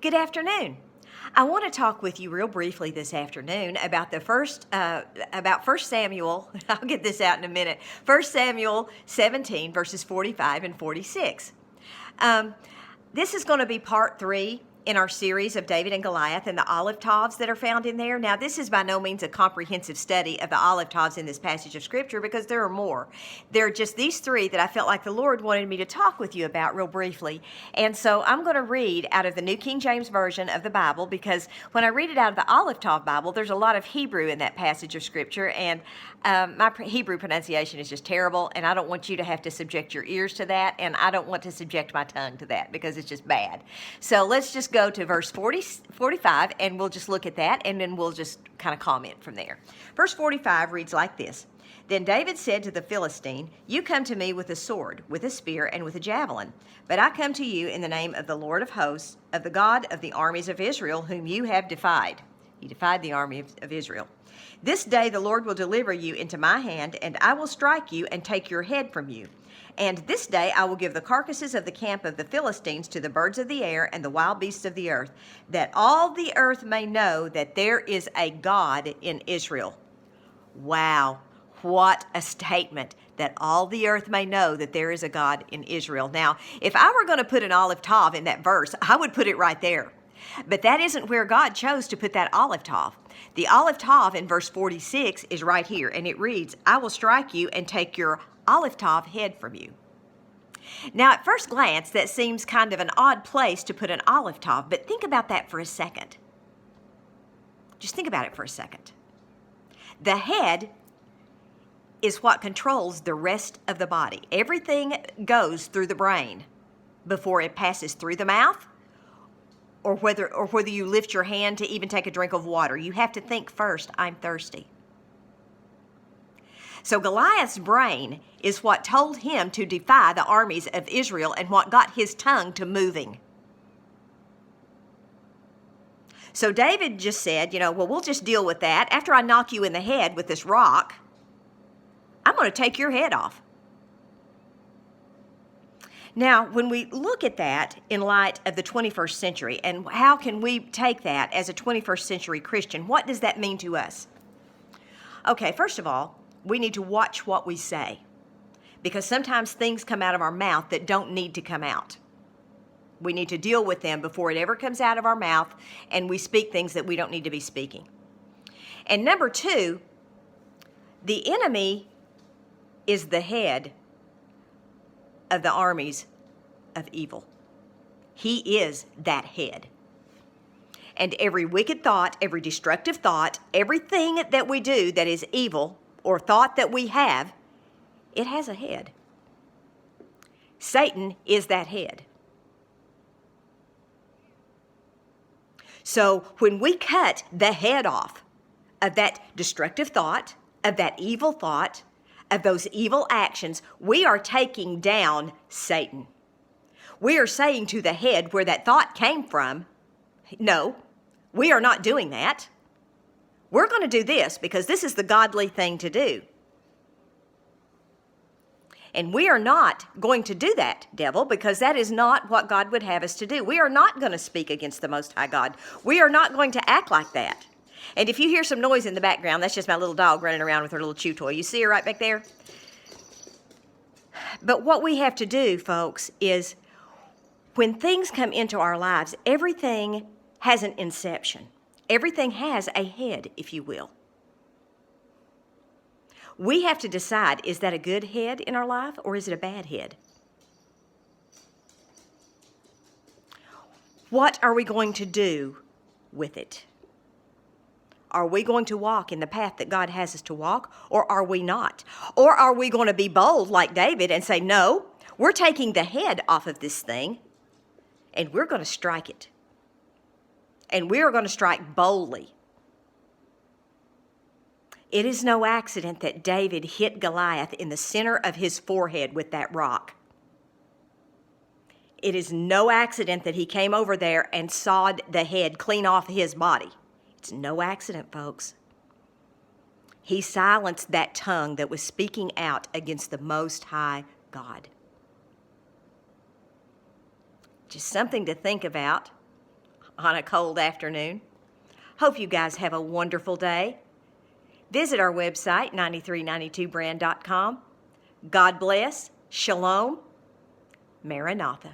Good afternoon. I want to talk with you real briefly this afternoon about about 1 Samuel. I'll get this out in a minute. 1 Samuel 17 verses 45 and 46. This is going to be part 3 in our series of David and Goliath and the olive taves that are found in there. Now, this is by no means a comprehensive study of the olive taves in this passage of Scripture because there are more. There are just these 3 that I felt like the Lord wanted me to talk with you about real briefly. And so I'm going to read out of the New King James Version of the Bible because when I read it out of the Olive Tave Bible, there's a lot of Hebrew in that passage of Scripture, and my Hebrew pronunciation is just terrible, and I don't want you to have to subject your ears to that, and I don't want to subject my tongue to that because it's just bad. So let's just go to verse 45, and we'll just look at that, and then we'll just kind of comment from there. Verse 45 reads like this. Then David said to the Philistine, "You come to me with a sword, with a spear, and with a javelin. But I come to you in the name of the Lord of hosts, of the God of the armies of Israel, whom you have defied." He defied the army of Israel. "This day the Lord will deliver you into my hand, and I will strike you and take your head from you. And this day I will give the carcasses of the camp of the Philistines to the birds of the air and the wild beasts of the earth, that all the earth may know that there is a God in Israel." Wow, what a statement, that all the earth may know that there is a God in Israel. Now, if I were going to put an olive tav in that verse, I would put it right there. But that isn't where God chose to put that olive tav. The olive tav in verse 46 is right here, and it reads, "I will strike you and take your olive tav head from you." Now, at first glance, that seems kind of an odd place to put an olive tav, but think about that for a second. Just think about it for a second. The head is what controls the rest of the body. Everything goes through the brain before it passes through the mouth, or whether you lift your hand to even take a drink of water. You have to think first, "I'm thirsty." So Goliath's brain is what told him to defy the armies of Israel and what got his tongue to moving. So David just said, well, we'll just deal with that. After I knock you in the head with this rock, I'm going to take your head off. Now, when we look at that in light of the 21st century, and how can we take that as a 21st century Christian, what does that mean to us? Okay, first of all, we need to watch what we say, because sometimes things come out of our mouth that don't need to come out. We need to deal with them before it ever comes out of our mouth, and we speak things that we don't need to be speaking. And number 2, the enemy is the head of the armies of evil. He is that head. And every wicked thought, every destructive thought, everything that we do that is evil or thought that we have, it has a head. Satan is that head. So when we cut the head off of that destructive thought, of that evil thought, of those evil actions, we are taking down Satan. We are saying to the head where that thought came from, no, we are not doing that. We're going to do this because this is the godly thing to do. And we are not going to do that, devil, because that is not what God would have us to do. We are not going to speak against the Most High God. We are not going to act like that. And if you hear some noise in the background, that's just my little dog running around with her little chew toy. You see her right back there? But what we have to do, folks, is when things come into our lives, everything has an inception. Everything has a head, if you will. We have to decide, is that a good head in our life or is it a bad head? What are we going to do with it? Are we going to walk in the path that God has us to walk, or are we not? Or are we going to be bold like David and say, no, we're taking the head off of this thing and we're going to strike it. And we are going to strike boldly. It is no accident that David hit Goliath in the center of his forehead with that rock. It is no accident that he came over there and sawed the head clean off his body. It's no accident, folks. He silenced that tongue that was speaking out against the Most High God. Just something to think about on a cold afternoon. Hope you guys have a wonderful day. Visit our website, 9392brand.com. God bless. Shalom. Maranatha.